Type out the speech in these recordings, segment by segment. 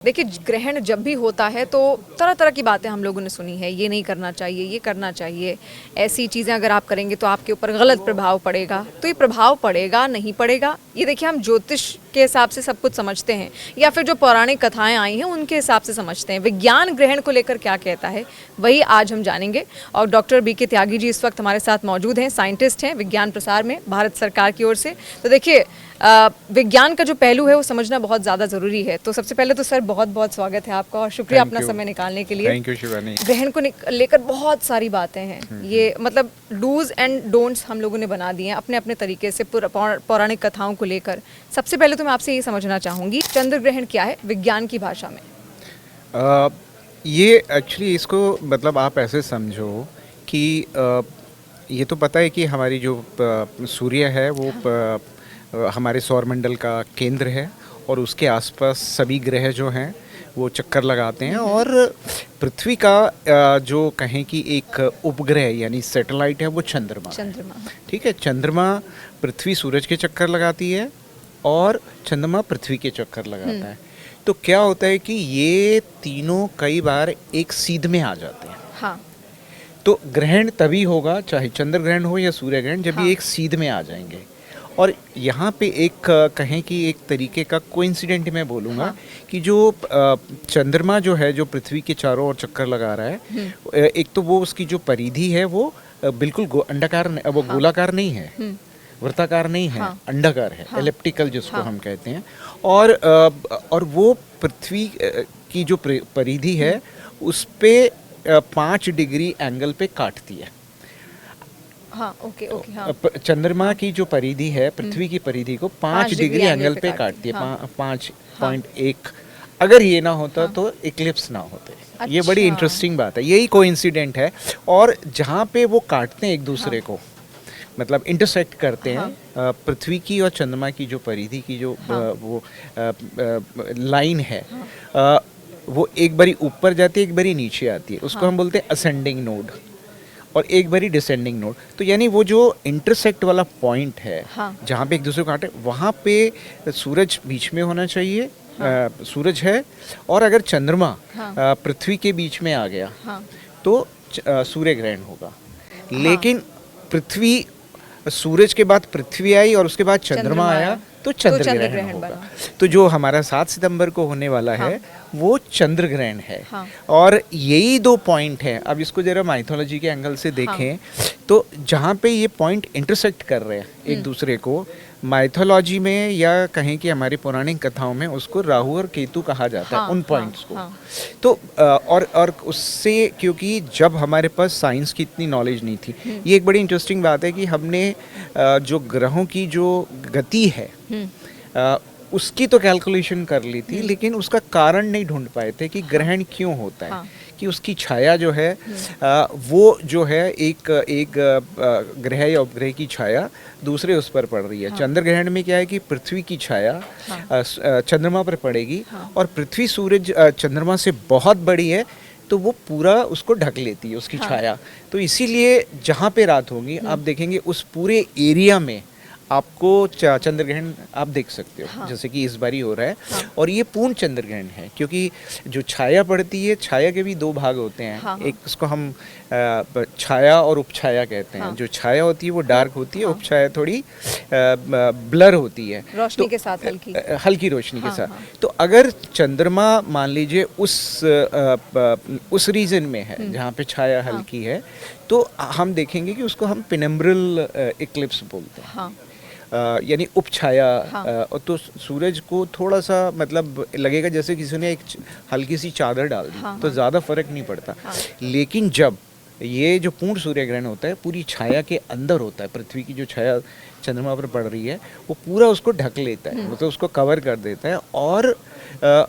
देखिए, ग्रहण जब भी होता है तो तरह तरह की बातें हम लोगों ने सुनी है। ये नहीं करना चाहिए, ये करना चाहिए, ऐसी चीज़ें अगर आप करेंगे तो आपके ऊपर गलत प्रभाव पड़ेगा। तो ये प्रभाव पड़ेगा नहीं पड़ेगा, ये देखिए हम ज्योतिष के हिसाब से सब कुछ समझते हैं या फिर जो पौराणिक कथाएं आई हैं उनके हिसाब से समझते हैं। विज्ञान ग्रहण को लेकर क्या कहता है वही आज हम जानेंगे। और डॉक्टर बी के त्यागी जी इस वक्त हमारे साथ मौजूद हैं, साइंटिस्ट हैं विज्ञान प्रसार में भारत सरकार की ओर से। तो देखिए, विज्ञान का जो पहलू है वो समझना बहुत ज़्यादा ज़रूरी है। तो सबसे पहले तो सर बहुत बहुत स्वागत है आपका और शुक्रिया अपना समय निकालने के लिए। Thank you Shivani. ग्रहण को लेकर बहुत सारी बातें हैं, ये मतलब डूज एंड डोंट्स हम लोगों ने बना दिए हैं अपने अपने तरीके से पौराणिक कथाओं को लेकर। सबसे पहले तो मैं आपसे ये समझना चाहूँगी, चंद्र ग्रहण क्या है विज्ञान की भाषा में? ये एक्चुअली इसको मतलब आप ऐसे समझो कि ये तो पता है कि हमारी जो सूर्य है वो हमारे सौरमंडल का केंद्र है और उसके आसपास सभी ग्रह जो हैं वो चक्कर लगाते हैं और पृथ्वी का जो कहें कि एक उपग्रह यानी सैटेलाइट है वो चंद्रमा। ठीक है, चंद्रमा पृथ्वी सूरज के चक्कर लगाती है और चंद्रमा पृथ्वी के चक्कर लगाता है। तो क्या होता है कि ये तीनों कई बार एक सीध में आ जाते हैं। हाँ। तो ग्रहण तभी होगा, चाहे चंद्र ग्रहण हो या सूर्य ग्रहण, जब ये एक सीध में आ जाएंगे। और यहाँ पे एक कहें कि एक तरीके का कोइंसिडेंट मैं बोलूँगा कि जो चंद्रमा जो है जो पृथ्वी के चारों ओर चक्कर लगा रहा है, एक तो वो उसकी जो परिधि है वो बिल्कुल अंडाकार वो गोलाकार नहीं है, वृत्ताकार नहीं है, अंडाकार है, एलिप्टिकल जिसको हम कहते हैं। और वो पृथ्वी की जो परिधि है उस पे 5 डिग्री एंगल पे काटती है। हाँ, ओके, हाँ। चंद्रमा की जो परिधि है पृथ्वी की परिधि को 5 डिग्री एंगल पे काटती है। 5.1 अगर ये ना होता तो इक्लिप्स ना होते। अच्छा। ये बड़ी इंटरेस्टिंग बात है, यही कोइंसिडेंट है। और जहाँ पे वो काटते हैं एक दूसरे को, मतलब इंटरसेक्ट करते हैं, पृथ्वी की और चंद्रमा की जो परिधि की जो वो लाइन है, वो एक बारी ऊपर जाती है एक बारी नीचे आती है, उसको हम बोलते हैं असेंडिंग नोड और एक बारी डिसेंडिंग नोड। तो यानी वो जो इंटरसेक्ट वाला पॉइंट है जहाँ पे एक दूसरे को काटे, वहाँ पे सूरज बीच में होना चाहिए। सूरज है और अगर चंद्रमा पृथ्वी के बीच में आ गया तो सूर्य ग्रहण होगा। लेकिन पृथ्वी, सूरज के बाद पृथ्वी आई और उसके बाद चंद्रमा आया तो चंद्र ग्रहण होगा। तो जो हमारा 7 सितंबर को होने वाला है वो चंद्र ग्रहण है। और यही 2 पॉइंट हैं। अब इसको जरा माइथोलॉजी के एंगल से देखें तो जहाँ पे ये पॉइंट इंटरसेक्ट कर रहे हैं एक दूसरे को, माइथोलॉजी में या कहें कि हमारी पौराणिक कथाओं में उसको राहु और केतु कहा जाता है, उन पॉइंट्स को। तो और उससे, क्योंकि जब हमारे पास साइंस की इतनी नॉलेज नहीं थी, ये एक बड़ी इंटरेस्टिंग बात है कि हमने जो ग्रहों की जो गति है उसकी तो कैलकुलेशन कर ली थी, लेकिन उसका कारण नहीं ढूंढ पाए थे कि ग्रहण क्यों होता है। कि उसकी छाया जो है वो जो है एक ग्रह या उपग्रह की छाया दूसरे उस पर पड़ रही है। चंद्र ग्रहण में क्या है कि पृथ्वी की छाया चंद्रमा पर पड़ेगी और पृथ्वी सूरज चंद्रमा से बहुत बड़ी है तो वो पूरा उसको ढक लेती है उसकी छाया। तो इसीलिए जहाँ पे रात होगी आप देखेंगे उस पूरे एरिया में आपको चंद्र ग्रहण आप देख सकते हो। जैसे कि इस बारी हो रहा है और ये पूर्ण चंद्र ग्रहण है, क्योंकि जो छाया पड़ती है, छाया के भी 2 भाग होते हैं। एक उसको हम छाया और उपछाया कहते हैं। जो छाया होती है वो डार्क होती है, उपछाया थोड़ी ब्लर होती है, रोशनी के साथ, हल्की रोशनी के साथ। तो अगर चंद्रमा मान लीजिए उस रीजन में है जहाँ पे छाया हल्की है, तो हम देखेंगे कि उसको हम पेनम्ब्रल इक्लिप्स बोलते हैं। यानी उपछाया। तो सूरज को थोड़ा सा मतलब लगेगा जैसे किसी ने एक हल्की सी चादर डाल दी, तो ज़्यादा फर्क नहीं पड़ता। लेकिन जब ये जो पूर्ण सूर्य ग्रहण होता है पूरी छाया के अंदर होता है, पृथ्वी की जो छाया चंद्रमा पर पड़ रही है वो पूरा उसको ढक लेता है, मतलब उसको कवर कर देता है। और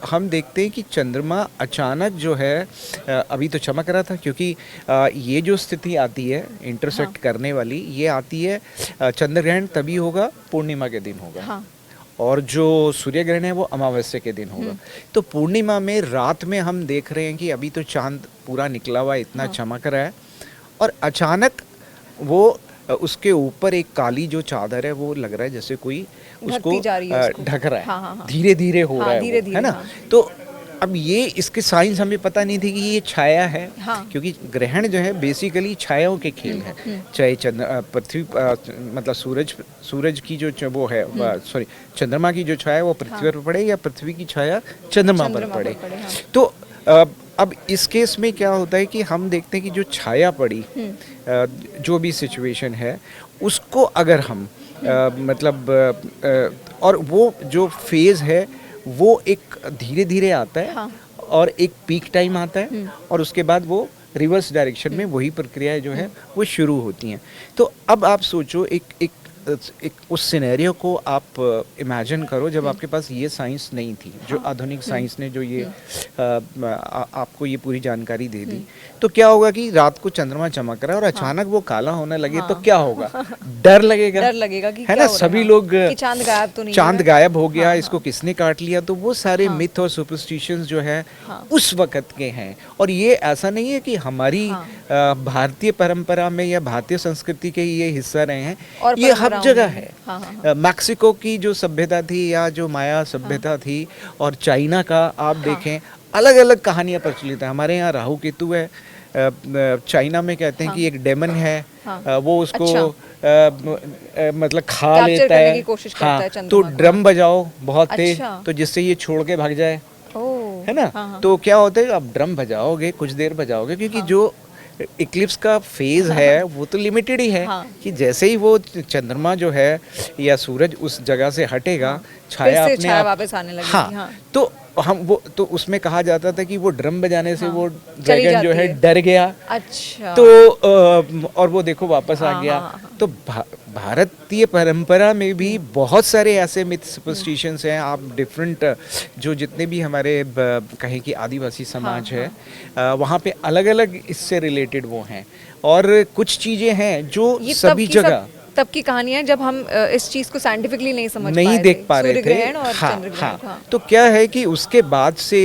हम देखते हैं कि चंद्रमा अचानक जो है अभी तो चमक रहा था, क्योंकि ये जो स्थिति आती है इंटरसेक्ट करने वाली, ये आती है चंद्र ग्रहण तभी होगा पूर्णिमा के दिन होगा। और जो सूर्य ग्रहण है वो अमावस्या के दिन होगा। तो पूर्णिमा में रात में हम देख रहे हैं कि अभी तो चांद पूरा निकला हुआ, इतना चमक रहा है, और अचानक वो उसके ऊपर एक काली जो चादर है वो लग रहा है जैसे कोई उसको ढक रहा है। धीरे धीरे हो रहा है, है ना। तो अब ये इसके साइंस हमें पता नहीं थी कि ये छाया है। हाँ। क्योंकि ग्रहण जो है बेसिकली छायाओं के खेल है। चाहे पृथ्वी मतलब सूरज की जो वो है, सॉरी, चंद्रमा की जो छाया है वो पृथ्वी पर पड़े या पृथ्वी की छाया चंद्रमा पर पड़े। हाँ। तो अब इस केस में क्या होता है कि हम देखते हैं कि जो छाया पड़ी, जो भी सिचुएशन है उसको अगर हम मतलब और वो जो फेज है वो एक धीरे धीरे आता है। हाँ। और एक पीक टाइम आता है और उसके बाद वो रिवर्स डायरेक्शन में वही प्रक्रियाएं जो है वो शुरू होती हैं। तो अब आप सोचो एक उस सिनेरियो को आप इमेजिन करो जब आपके पास ये साइंस नहीं थी, जो आधुनिक साइंस ने जो ये आपको ये पूरी जानकारी दे दी। तो क्या होगा कि रात को चंद्रमा चमक रहा है और अचानक वो काला होने लगे तो क्या होगा? डर लगेगा, डर लगेगा कि है ना? सभी लोग कि चांद गायब तो नहीं, चांद गायब हो गया, इसको किसने काट लिया। तो वो सारे मिथ और सुपरस्टिशंस जो है उस वक्त के हैं। और ये ऐसा नहीं है कि हमारी भारतीय परंपरा में या भारतीय संस्कृति के ये हिस्सा रहे हैं, ये हर जगह है। मैक्सिको की जो सभ्यता थी या जो माया सभ्यता थी और चाइना का आप देखें, अलग अलग कहानियां प्रचलित हैं। हमारे यहाँ राहु केतु है, चाइना में कहते हैं कि एक डेमन है, वो उसको मतलब खा लेता है। तो ड्रम बजाओ बहुत तेज, तो जिससे ये छोड़ के भाग जाए, है ना? तो क्या होता है, आप ड्रम बजाओगे, कुछ देर बजाओगे, क्योंकि जो इक्लिप्स का फेज है वो तो लिमिटेड ही है। कि जैसे ही वो चंद्रमा जो है या सूरज उस जगह से हटेगा, छाया अपने आप वापस आने लगेगी। हाँ, तो हम वो तो उसमें कहा जाता था कि वो ड्रम बजाने से वो ड्रैगन जो है डर गया। अच्छा। तो और वो देखो वापस आ गया। तो भारतीय परंपरा में भी बहुत सारे ऐसे मिथ सुपरस्टिशंस हैं। आप डिफरेंट जो जितने भी हमारे कहें कि आदिवासी समाज है, वहाँ पे अलग अलग इससे रिलेटेड वो हैं। और कुछ चीज़ें हैं जो सभी जगह तब की कहानियां जब हम इस चीज को साइंटिफिकली नहीं देख पा रहे थे। हाँ। तो क्या है कि उसके बाद से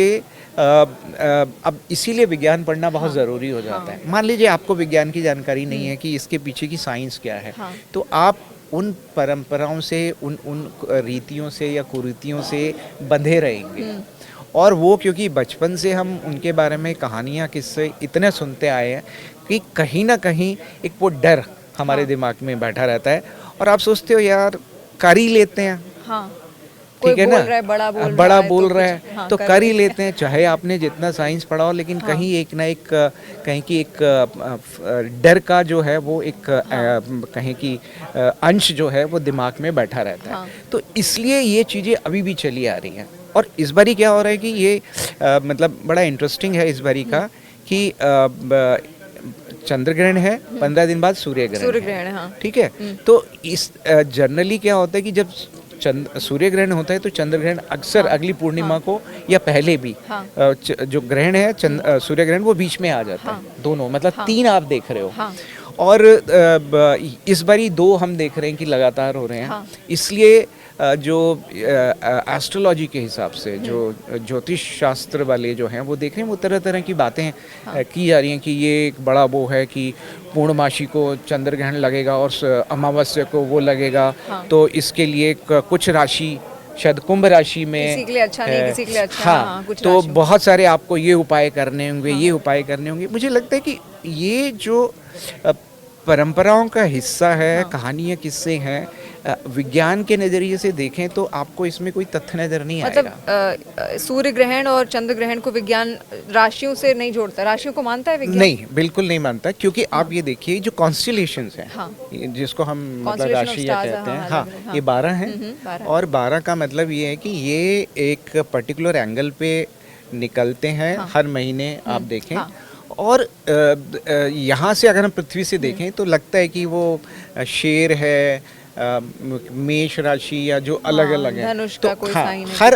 अब इसीलिए विज्ञान पढ़ना बहुत ज़रूरी हो जाता है। मान लीजिए आपको विज्ञान की जानकारी नहीं है कि इसके पीछे की साइंस क्या है, तो आप उन परंपराओं से, उन रीतियों से या कुरीतियों से बंधे रहेंगे। और वो क्योंकि बचपन से हम उनके बारे में कहानियाँ, किस्से इतने सुनते आए हैं कि कहीं ना कहीं एक वो डर हमारे दिमाग में बैठा रहता है। और आप सोचते हो यार कर ही लेते हैं, ठीक है ना, बड़ा बोल रहा है तो कर ही लेते हैं, चाहे आपने जितना साइंस पढ़ा हो। लेकिन कहीं एक ना एक कहीं की एक डर का जो है वो एक कहीं की अंश जो है वो दिमाग में बैठा रहता है। तो इसलिए ये चीज़ें अभी भी चली आ रही हैं। और इस बारी क्या हो रहा है कि ये मतलब बड़ा इंटरेस्टिंग है इस बारी का कि चंद्र ग्रहण है, 15 दिन बाद सूर्य ग्रहण है। ठीक है। तो इस जनरली क्या होता है कि जब सूर्य ग्रहण होता है तो चंद्र ग्रहण अक्सर अगली पूर्णिमा को या पहले भी जो ग्रहण है सूर्य ग्रहण वो बीच में आ जाता है। दोनों मतलब 3 आप देख रहे हो। और इस बारी 2 हम देख रहे हैं कि लगातार हो रहे हैं। इसलिए जो एस्ट्रोलॉजी के हिसाब से जो ज्योतिष शास्त्र वाले जो हैं वो देख रहे हैं, वो तरह तरह की बातें की जा रही हैं कि ये एक बड़ा वो है कि पूर्णमासी को चंद्र ग्रहण लगेगा और अमावस्या को वो लगेगा। तो इसके लिए कुछ राशि शायद कुंभ राशि में किसी के लिए अच्छा नहीं, किसी के लिए अच्छा। हाँ, कुछ तो बहुत सारे आपको ये उपाय करने होंगे, ये उपाय करने होंगे। मुझे लगता है कि ये जो परंपराओं का हिस्सा है, कहानियाँ, किस्से हैं, विज्ञान के नज़रिए से देखें तो आपको इसमें कोई तथ्य नजर नहीं आएगा। मतलब सूर्य ग्रहण और चंद्र ग्रहण को विज्ञान राशियों से नहीं जोड़ता, राशियों को मानता है विज्ञान? नहीं, बिल्कुल नहीं मानता। क्योंकि आप ये देखिए जो कॉन्स्टेलेशंस हैं, जिसको हम मतलब राशि या कहते हैं, ये 12 हैं। और 12 का मतलब ये है कि ये एक पर्टिकुलर एंगल पे निकलते हैं हर महीने। आप देखें और यहाँ से अगर हम पृथ्वी से देखें तो लगता है कि वो शेर है, मेष राशि या जो अलग अलग है। तो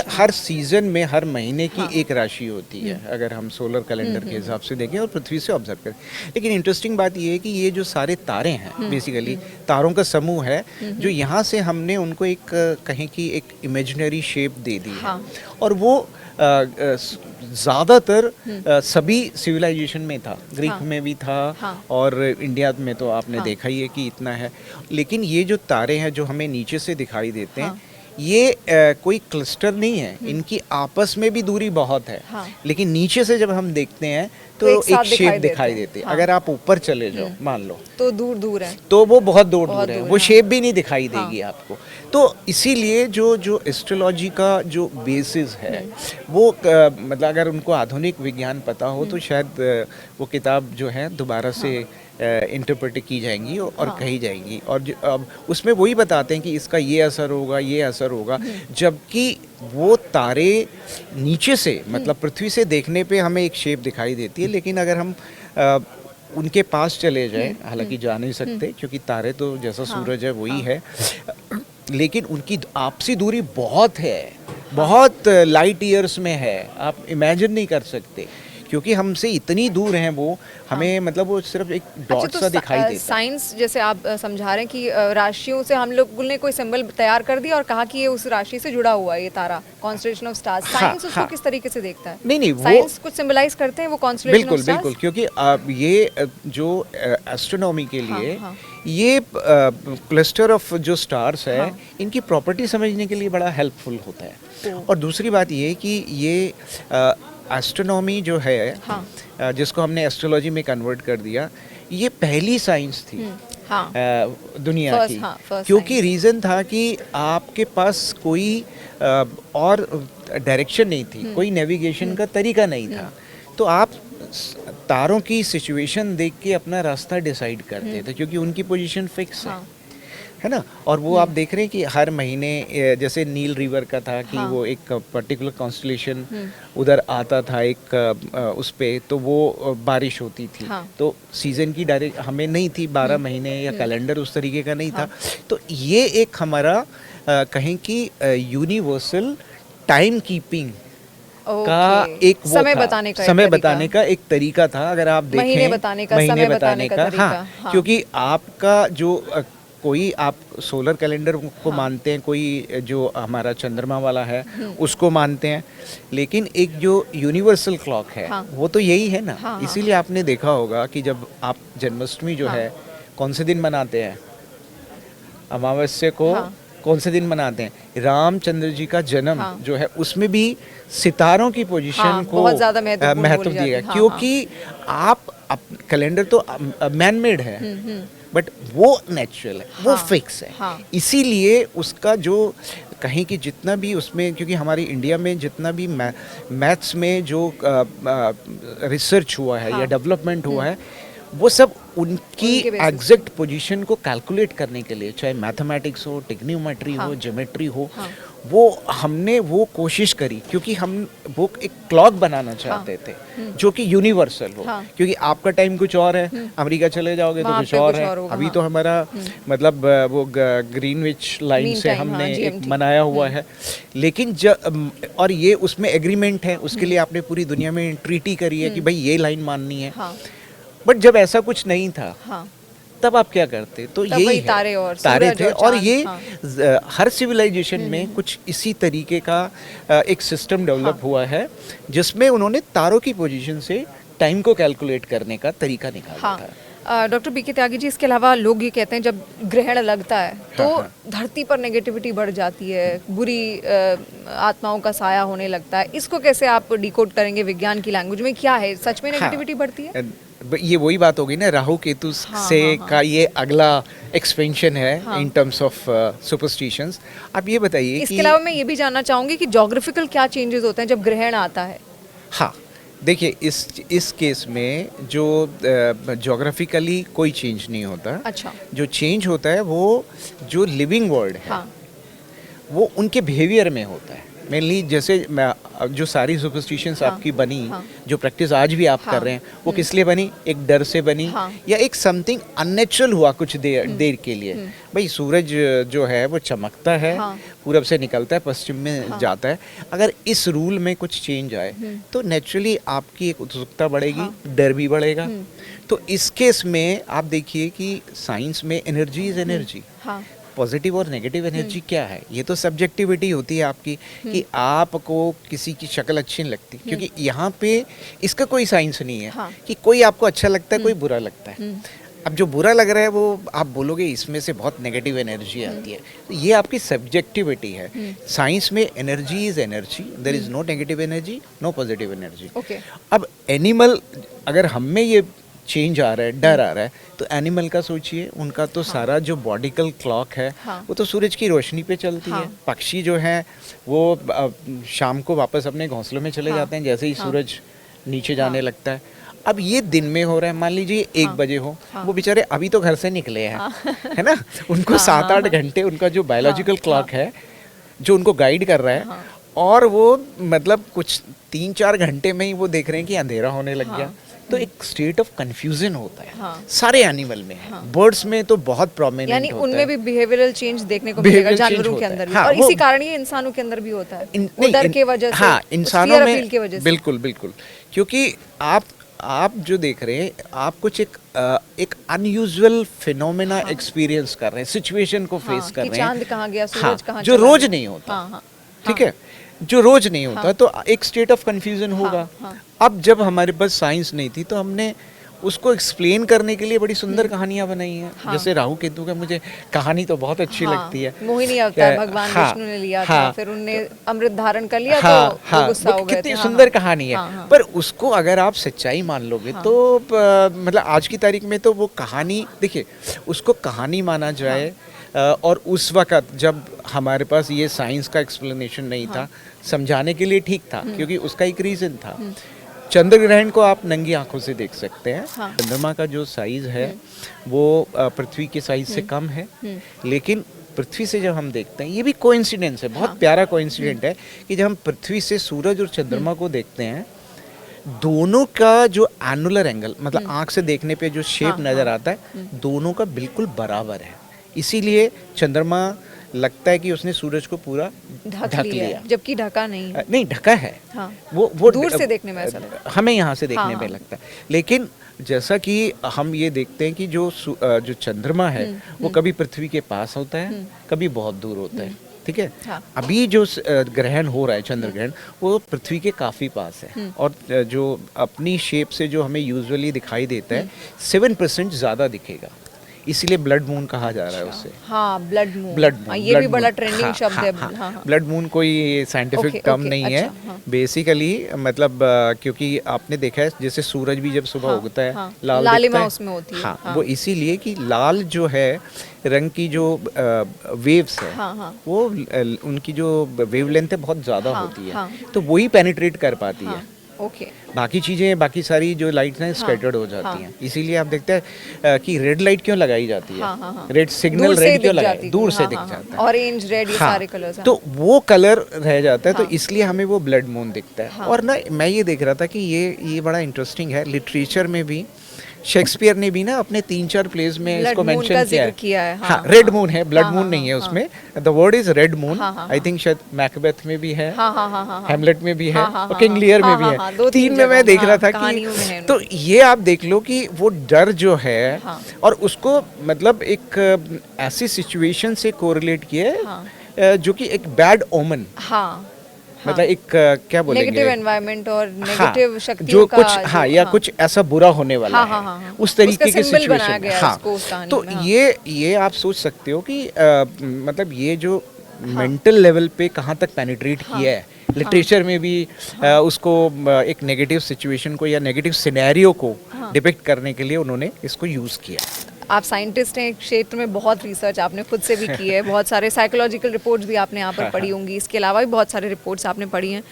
हर सीजन में हर महीने की एक राशि होती है अगर हम सोलर कैलेंडर के हिसाब से देखें और पृथ्वी से ऑब्जर्व करें। लेकिन इंटरेस्टिंग बात ये है कि ये जो सारे तारे हैं बेसिकली तारों का समूह है, जो यहाँ से हमने उनको एक कहें कि एक इमेजिनरी शेप दे दी है। और वो ज़्यादातर सभी सिविलाइजेशन में था, ग्रीक में भी था और इंडिया में तो आपने देखा ही है कि इतना है। लेकिन ये जो तारे हैं जो हमें नीचे से दिखाई देते हैं, ये कोई क्लस्टर नहीं है, इनकी आपस में भी दूरी बहुत है। हाँ। लेकिन नीचे से जब हम देखते हैं तो एक साथ एक शेप दिखाई दिखाई देते देती है। हैं। अगर आप ऊपर चले जाओ मान लो तो दूर दूर है। तो वो बहुत दूर बहुत दूर है, दूर वो है, शेप भी नहीं दिखाई हाँ। देगी आपको। तो इसीलिए जो एस्ट्रोलॉजी का जो बेसिस है वो मतलब अगर उनको आधुनिक विज्ञान पता हो तो शायद वो किताब जो है दोबारा से इंटरप्रेट की जाएंगी और कही जाएंगी। और अब उसमें वही बताते हैं कि इसका ये असर होगा, ये असर होगा, जबकि वो तारे नीचे से मतलब पृथ्वी से देखने पे हमें एक शेप दिखाई देती है, लेकिन अगर हम उनके पास चले जाए, हालांकि जा नहीं सकते क्योंकि तारे तो जैसा सूरज है वही है, लेकिन उनकी आपसी दूरी बहुत है, बहुत लाइट ईयर्स में है, आप इमेजिन नहीं कर सकते क्योंकि हमसे इतनी दूर हैं वो, हमें मतलब वो सिर्फ एक डॉट सा दिखाई देता है। साइंस जैसे आप समझा रहे हैं कि राशियों से हम लोग ने कोई सिंबल तैयार कर दिया और कहा कि ये उस राशि से जुड़ा हुआ है, ये तारा कॉन्स्टेलेशन ऑफ स्टार्स। साइंस उसको किस तरीके से देखता है? नहीं वो साइंस कुछ सिंबलाइज करते हैं वो कॉन्स्टेलेशन ऑफ स्टार्स। बिल्कुल, क्योंकि ये जो एस्ट्रोनॉमी के लिए ये क्लस्टर ऑफ जो स्टार्स है इनकी प्रॉपर्टी समझने के लिए बड़ा हेल्पफुल होता है। और दूसरी बात ये कि ये एस्ट्रोनॉमी जो है जिसको हमने एस्ट्रोलॉजी में कन्वर्ट कर दिया, ये पहली साइंस थी दुनिया की, क्योंकि रीज़न था कि आपके पास कोई और डायरेक्शन नहीं थी, कोई नेविगेशन का तरीका नहीं था, तो आप तारों की सिचुएशन देख के अपना रास्ता डिसाइड करते थे क्योंकि उनकी पोजीशन फिक्स है ना। और वो आप देख रहे हैं कि हर महीने जैसे नील रिवर का था कि वो एक पर्टिकुलर कॉन्स्टलेशन उधर आता था एक उस पे, तो वो बारिश होती थी। तो सीजन की डायरेक्ट हमें नहीं थी, 12 महीने या कैलेंडर उस तरीके का नहीं था। तो ये एक हमारा कहें कि यूनिवर्सल टाइम कीपिंग का एक वो समय बताने का एक तरीका था। अगर आप देखें महीने बताने का हाँ, क्योंकि आपका जो कोई आप सोलर कैलेंडर को मानते हैं, कोई जो हमारा चंद्रमा वाला है उसको मानते हैं, लेकिन एक जो यूनिवर्सल क्लॉक है वो तो यही है ना। इसीलिए आपने देखा होगा कि जब आप जन्माष्टमी जो है कौन से दिन मनाते हैं, अमावस्या को कौन से दिन मनाते हैं, रामचंद्र जी का जन्म जो है उसमें भी सितारों की पोजीशन को बहुत ज़्यादा महत्व दिया, क्योंकि आप कैलेंडर तो मैन मेड है बट वो नेचुरल है, वो फिक्स है। इसीलिए उसका जो कहीं कि जितना भी उसमें, क्योंकि हमारी इंडिया में जितना भी मैथ्स में जो रिसर्च हुआ है या डेवलपमेंट हुआ है, वो सब उनकी एग्जैक्ट पोजीशन को कैलकुलेट करने के लिए, चाहे मैथमेटिक्स हो, टिग्नोमेट्री हो, ज्योमेट्री हो, वो हमने वो कोशिश करी, क्योंकि हम वो एक क्लॉक बनाना चाहते थे जो कि यूनिवर्सल हो। क्योंकि आपका टाइम कुछ और है, अमेरिका चले जाओगे तो कुछ और है। अभी तो हमारा मतलब वो ग्रीनविच लाइन से हमने एक मनाया हुआ है, लेकिन और ये उसमें एग्रीमेंट है, उसके लिए आपने पूरी दुनिया में ट्रीटी करी है कि भाई ये लाइन माननी है। बट जब ऐसा कुछ नहीं था तब आप क्या करते, तो यही तारे थे। और ये हर सिविलाइजेशन में कुछ इसी तरीके का एक सिस्टम डेवलप हुआ है जिसमें उन्होंने तारों की पोजीशन से टाइम को कैलकुलेट करने का तरीका निकाला था। डॉक्टर बीके त्यागी जी, इसके अलावा लोग ये कहते हैं जब ग्रहण लगता है तो धरती पर नेगेटिविटी बढ़ जाती है, बुरी आत्माओं का साया होने लगता है। इसको कैसे आप डिकोड करेंगे विज्ञान की लैंग्वेज में? क्या है, सच में नेगेटिविटी बढ़ती है? ये वही बात होगी ना, राहु केतु से का ये अगला एक्सपेंशन है इन टर्म्स ऑफ सुपरस्टिशंस। आप ये बताइए, इसके अलावा मैं ये भी जानना चाहूंगी कि ज्योग्राफिकल क्या चेंजेस होते हैं जब ग्रहण आता है? हाँ, देखिए इस केस में जो ज्योग्राफिकली कोई चेंज नहीं होता। अच्छा। जो चेंज होता है वो जो लिविंग वर्ल्ड है वो उनके बिहेवियर में होता है। मेनली जैसे जो सारी सुपरस्टिशंस आपकी बनी, जो प्रैक्टिस आज भी आप कर रहे हैं, वो किस लिए बनी? एक डर से बनी या एक समथिंग अननेचुरल हुआ कुछ देर के लिए। भाई सूरज जो है वो चमकता है, पूरब से निकलता है, पश्चिम में जाता है। अगर इस रूल में कुछ चेंज आए तो नेचुरली आपकी एक उत्सुकता बढ़ेगी, डर भी बढ़ेगा। तो इस केस में आप देखिए कि साइंस में एनर्जी इज एनर्जी। पॉजिटिव और नेगेटिव एनर्जी क्या है, ये तो सब्जेक्टिविटी होती है आपकी कि आपको किसी की शक्ल अच्छी नहीं लगती, क्योंकि यहाँ पे इसका कोई साइंस नहीं है कि कोई आपको अच्छा लगता है, कोई बुरा लगता है। अब जो बुरा लग रहा है वो आप बोलोगे इसमें से बहुत नेगेटिव एनर्जी आती है, तो ये आपकी सब्जेक्टिविटी है। साइंस में energy is energy, there is no negative energy, no positive energy. Okay. अब एनिमल, अगर हम में ये चेंज आ रहा है, डर आ रहा है, तो एनिमल का सोचिए, उनका तो सारा जो बॉडिकल क्लॉक है वो तो सूरज की रोशनी पे चलती है। पक्षी जो है वो शाम को वापस अपने घोंसलों में चले जाते हैं जैसे ही सूरज नीचे जाने लगता है। अब ये दिन में हो रहा है, मान लीजिए 1 बजे हो, वो बेचारे अभी तो घर से निकले हैं, है ना, उनको 7-8 घंटे उनका जो बायोलॉजिकल क्लॉक है जो उनको गाइड कर रहा है, और वो मतलब कुछ 3-4 घंटे में ही वो देख रहे हैं कि अंधेरा होने लग गया। तो एक स्टेट ऑफ कंफ्यूजन होता है सारे एनिमल में है। बर्ड्स में तो बहुत प्रोमिनेंट यानी होता है। उनमें भी बिहेवियरल चेंज देखने को मिलेगा, Behavioral change जानवरों के होता है। अंदर भी। हाँ, और वो- इसी कारण ये इंसानों के अंदर भी होता है, वो नहीं, डर के वजह से, हाँ, उस इंसानों fear में appeal की वजह से। बिल्कुल बिल्कुल, क्योंकि आप जो देख रहे हैं, आप कुछ एक अनयूजुअल फिनोमेना एक्सपीरियंस कर रहे हैं, सिचुएशन को फेस कर कि रहे हैं। चांद कहाँ गया, सूरज हाँ, कहाँ जो चला रोज गया। नहीं होता। हाँ, हाँ, ठीक है, जो रोज नहीं होता, तो एक स्टेट ऑफ कंफ्यूजन होगा। अब जब हमारे पास साइंस नहीं थी तो हमने उसको एक्सप्लेन करने के लिए बड़ी सुंदर कहानियां बनाई हैं। जैसे राहु केतु का मुझे कहानी तो बहुत अच्छी लगती है। मोहिनी अवतार भगवान विष्णु ने लिया था, फिर उनने अमृत धारण कर लिया, तो वो गुस्सा हो गए थे। कितनी सुंदर कहानी है। पर उसको अगर आप सच्चाई मान लोगे तो मतलब आज की तारीख में तो वो कहानी, देखिए, उसको कहानी माना जाए, और उस वक्त जब हमारे पास ये साइंस का एक्सप्लेनेशन नहीं था, समझाने के लिए ठीक था, क्योंकि उसका एक रीजन था। चंद्र ग्रहण को आप नंगी आंखों से देख सकते हैं। चंद्रमा का जो साइज है वो पृथ्वी के साइज से कम है, लेकिन पृथ्वी से जब हम देखते हैं, ये भी कोइंसिडेंस है, बहुत प्यारा कोइंसिडेंट है कि जब हम पृथ्वी से सूरज और चंद्रमा को देखते हैं, दोनों का जो एनुलर एंगल, मतलब आंख से देखने पे जो शेप नजर आता है, दोनों का बिल्कुल बराबर है। इसीलिए चंद्रमा लगता है कि उसने सूरज को पूरा ढक लिया, जबकि ढका नहीं। नहीं, ढका है। हाँ। वो दूर से देखने में ऐसा लगता है। हमें यहाँ से देखने में लगता है, लेकिन जैसा कि हम ये देखते हैं कि जो चंद्रमा है वो कभी पृथ्वी के पास होता है, कभी बहुत दूर होता है। ठीक है। हाँ। अभी जो ग्रहण हो रहा है, चंद्र ग्रहण, वो पृथ्वी के काफी पास है, और जो अपनी शेप से जो हमें यूजुअली दिखाई देता है 7% ज्यादा दिखेगा, इसीलिए ब्लड मून कहा जा रहा है उसे। हाँ, ब्लड मून। ब्लड मून, ये भी बड़ा ट्रेंडिंग शब्द है। हाँ। ब्लड मून कोई साइंटिफिक टर्म नहीं है, बेसिकली मतलब क्योंकि आपने देखा है जैसे सूरज भी जब सुबह उगता है लाल लालिमा दिखता है, उसमें होती है। हाँ, वो इसीलिए कि लाल जो है रंग की जो वेव्स है, वो उनकी जो वेवलेंथ है बहुत ज्यादा होती है, तो वही पेनिट्रेट कर पाती है। ओके। बाकी चीजें, बाकी सारी जो लाइट्स हैं स्कैटर्ड हो जाती हैं। इसीलिए आप देखते हैं कि रेड लाइट क्यों लगाई जाती है, रेड सिग्नल रेड क्यों लगाई, दूर से दिख जाता है। ऑरेंज, रेड, ये सारे कलर्स हैं। तो वो कलर रह जाता है, तो इसलिए हमें वो ब्लड मून दिखता है। और ना, मैं ये देख रहा था कि ये बड़ा इंटरेस्टिंग है, लिटरेचर में भी शेक्सपियर ने भी ना अपने 3-4 प्लेस में इसको मेंशन किया है। हाँ, रेड मून है, ब्लड मून नहीं है उसमें। The word is red moon. I think शायद मैकबेथ में भी है, हैमलेट में भी है, और किंग लियर में भी है। 3 में मैं देख रहा था कि, तो ये आप देख लो कि वो डर जो है, और उसको मतलब एक ऐसी सिचुएशन से कोरिलेट किया है जो कि एक बैड ओमन, मतलब एक क्या बोलेंगे, नेगेटिव एनवायरनमेंट और नेगेटिव शक्तियों जो का कुछ, हाँ, या कुछ ऐसा बुरा होने वाला है, उस तरीके की सिचुएशन। हाँ, तो ये आप सोच सकते हो कि मतलब ये जो मेंटल लेवल पे कहाँ तक पेनिट्रेट किया है। लिटरेचर में भी उसको एक नेगेटिव सिचुएशन को या नेगेटिव सिनेरियो को डिपिक्ट करने के लिए उन्होंने इसको यूज किया। आप साइंटिस्ट हैं, क्षेत्र में बहुत रिसर्च आपने खुद से भी की है, बहुत सारे साइकोलॉजिकल रिपोर्ट्स भी आपने यहाँ पर पढ़ी होंगी, इसके अलावा भी बहुत सारे रिपोर्ट्स आपने पढ़ी हैं,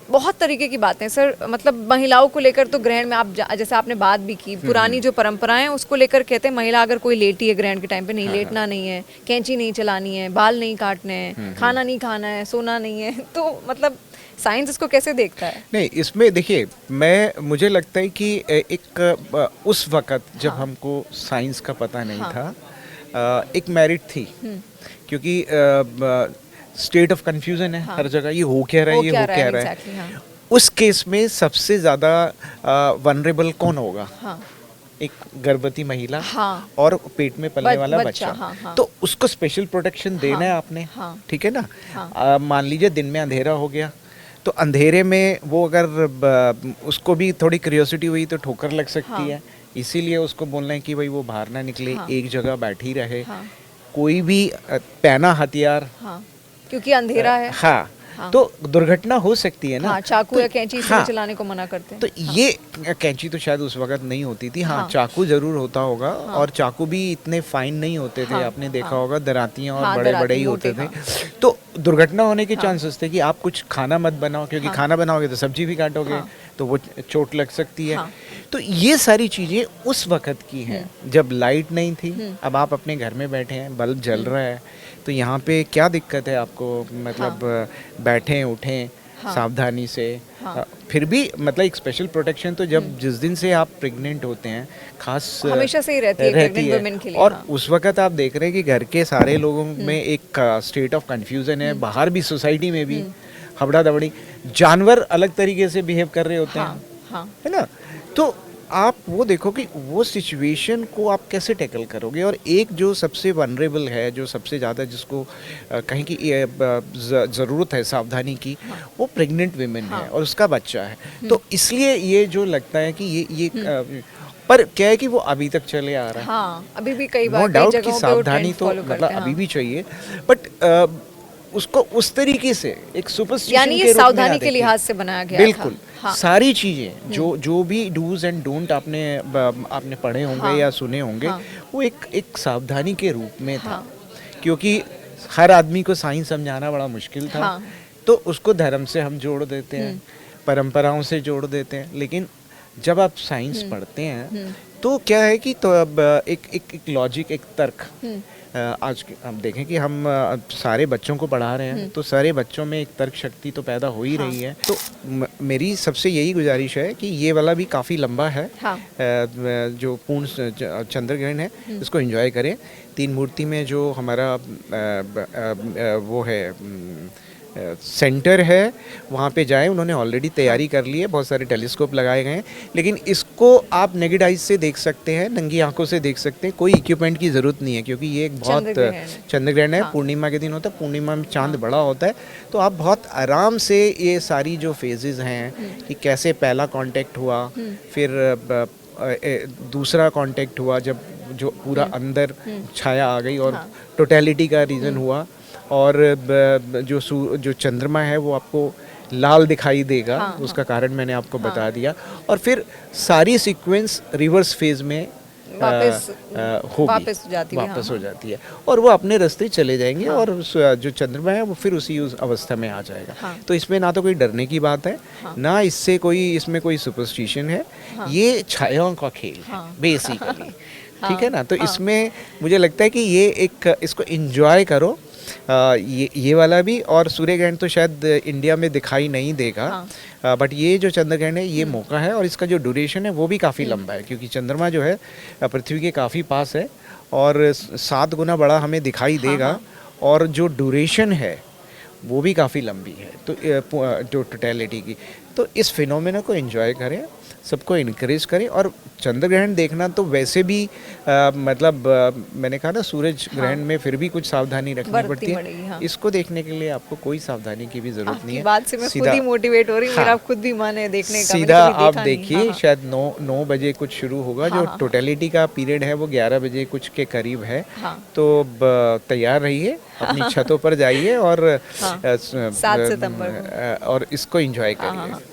बहुत तरीके की बातें। सर, मतलब महिलाओं को लेकर तो ग्रहण में आप जैसे आपने बात भी की, पुरानी जो परंपराएं हैं उसको लेकर कहते हैं महिला अगर कोई लेटी है ग्रहण के टाइम पे, नहीं लेटना नहीं है, कैंची नहीं चलानी है, बाल नहीं काटने हैं, खाना नहीं खाना है, सोना नहीं है। तो मतलब साइंस इसको कैसे देखता है? नहीं, इसमें देखिए, मुझे लगता है कि एक उस वक्त जब हमको साइंस का पता नहीं था, एक मेरिट थी, क्योंकि स्टेट ऑफ कंफ्यूजन है हर जगह, ये हो क्या रहा है, ये हो क्या रहा है। उस केस में सबसे ज्यादा वनरेबल कौन होगा? एक गर्भवती महिला, और पेट में पलने वाला बच्चा। तो उसको स्पेशल प्रोटेक्शन देना है आपने, ठीक है ना। मान लीजिए दिन में अंधेरा हो गया, तो अंधेरे में वो अगर उसको भी थोड़ी क्यूरियोसिटी हुई तो ठोकर लग सकती है, इसीलिए उसको बोलना है कि भाई वो बाहर ना निकले, हाँ। एक जगह बैठी रहे, हाँ। कोई भी पैना हथियार, हाँ, क्योंकि अंधेरा है। हाँ, हाँ। तो दुर्घटना हो सकती है ना। हाँ, चाकू तो, या कैंची से हाँ, चलाने को मना करते हैं। तो ये कैंची तो शायद उस वक्त नहीं होती थी, हाँ, हाँ। चाकू जरूर होता होगा। हाँ। और चाकू भी इतने फाइन नहीं होते थे, हाँ, आपने देखा हाँ। होगा, दरातियां और हाँ, बड़े दराती, बड़े ही होते मोटे, थे। तो दुर्घटना होने के हाँ। चांसेस थे कि आप कुछ खाना मत बनाओ, क्योंकि हाँ। खाना बनाओगे तो सब्जी भी काटोगे, हाँ। तो वो चोट लग सकती है। हाँ। तो ये सारी चीजें उस वक्त की हैं जब लाइट नहीं थी। अब आप अपने घर में बैठे हैं, बल्ब जल रहा है, तो यहाँ पे क्या दिक्कत है आपको, मतलब बैठें उठें हाँ। सावधानी से। हाँ। फिर भी मतलब एक स्पेशल प्रोटेक्शन तो जब जिस दिन से आप प्रेग्नेंट होते हैं खास हमेशा से ही रहती है pregnant women के लिए, और हाँ। उस वक्त आप देख रहे हैं कि घर के सारे लोगों में एक स्टेट ऑफ कंफ्यूजन है, बाहर भी सोसाइटी में भी हबड़ा दबड़ी, जानवर अलग तरीके से बिहेव कर रहे होते हाँ। हैं, हाँ। है ना। तो आप वो देखो कि वो सिचुएशन को आप कैसे टैकल करोगे। और एक जो सबसे वनरेबल है, जो सबसे ज़्यादा जिसको कहीं की ज़रूरत है सावधानी की, वो प्रेग्नेंट वीमेन है और उसका बच्चा है। तो इसलिए ये जो लगता है कि ये पर क्या है कि वो अभी तक चले आ रहा है। हाँ, अभी भी कई नो बार कई डाउट कि जगहों पे वो सावधानी trend तो follow मतलब करते हैं, अभी हाँ। भी चाहिए, बट उसको उस तरीके से एक सुपरस्टिशन यानी के ये रूप में ना सावधानी के देखें। लिहाज से बनाया गया बिल्कुल। था। हाँ। सारी चीजें जो भी डूज एंड डोंट आपने पढ़े होंगे हाँ। या सुने होंगे, हाँ। वो एक सावधानी के रूप में था। हाँ। क्योंकि हर आदमी को साइंस समझाना बड़ा मुश्किल था। हाँ। तो उसको धर्म से हम जोड़ देते हैं, परंपराओं से जोड़ देते हैं। लेकिन जब आप साइंस पढ़ते हैं तो क्या है कि तो अब एक लॉजिक, एक तर्क, आज हम देखें कि हम सारे बच्चों को पढ़ा रहे हैं, तो सारे बच्चों में एक तर्क शक्ति तो पैदा हो ही रही है। तो मेरी सबसे यही गुजारिश है कि ये वाला भी काफ़ी लंबा है। हाँ। जो पूर्ण चंद्र ग्रहण है, इसको एंजॉय करें। तीन मूर्ति में जो हमारा वो है सेंटर है, वहाँ पे जाएं। उन्होंने ऑलरेडी तैयारी कर ली है, बहुत सारे टेलीस्कोप लगाए गए हैं। लेकिन इसको आप नेकेड आइज से देख सकते हैं, नंगी आंखों से देख सकते हैं, कोई इक्विपमेंट की ज़रूरत नहीं है, क्योंकि ये एक बहुत चंद्र ग्रहण है। पूर्णिमा के दिन होता है, पूर्णिमा में चांद बड़ा होता है। तो आप बहुत आराम से ये सारी जो फेजेस हैं कि कैसे पहला कांटेक्ट हुआ, फिर दूसरा कांटेक्ट हुआ जब जो पूरा अंदर छाया आ गई और टोटलिटी का रीज़न हुआ, और जो चंद्रमा है वो आपको लाल दिखाई देगा। उसका कारण मैंने आपको बता दिया। और फिर सारी सीक्वेंस रिवर्स फेज में वापस हो जाती है और वो अपने रास्ते चले जाएंगे। और जो चंद्रमा है वो फिर उसी उस अवस्था में आ जाएगा। तो इसमें ना तो कोई डरने की बात है, ना इसमें कोई सुपरस्टिशन है। ये छायाओं का खेल है बेसिकली। ठीक है ना। तो इसमें मुझे लगता है कि ये इसको एंजॉय करो। ये वाला भी। और सूर्य ग्रहण तो शायद इंडिया में दिखाई नहीं देगा, बट ये जो चंद्र ग्रहण है ये मौका है। और इसका जो ड्यूरेशन है वो भी काफ़ी लंबा है, क्योंकि चंद्रमा जो है पृथ्वी के काफ़ी पास है और 7 गुना बड़ा हमें दिखाई देगा। और जो ड्यूरेशन है वो भी काफ़ी लंबी है, तो जो टोटलिटी की। तो इस फिनोमेना को एंजॉय करें, सबको इनकरेज करें। और चंद्र ग्रहण देखना तो वैसे भी मतलब मैंने कहा ना, सूरज ग्रहण में फिर भी कुछ सावधानी रखनी पड़ती है। इसको देखने के लिए आपको कोई सावधानी की भी जरूरत नहीं है। बात से मैं खुद ही मोटिवेट हो रही हूँ, मेरा खुद भी मन है देखने का। सीधा आप देखिए, शायद 9 बजे कुछ शुरू होगा। जो टोटलिटी का पीरियड है वो 11 बजे कुछ के करीब है। तो तैयार रहिए, अपनी छतों पर जाइए और 7 सितंबर और इसको एंजॉय करिए।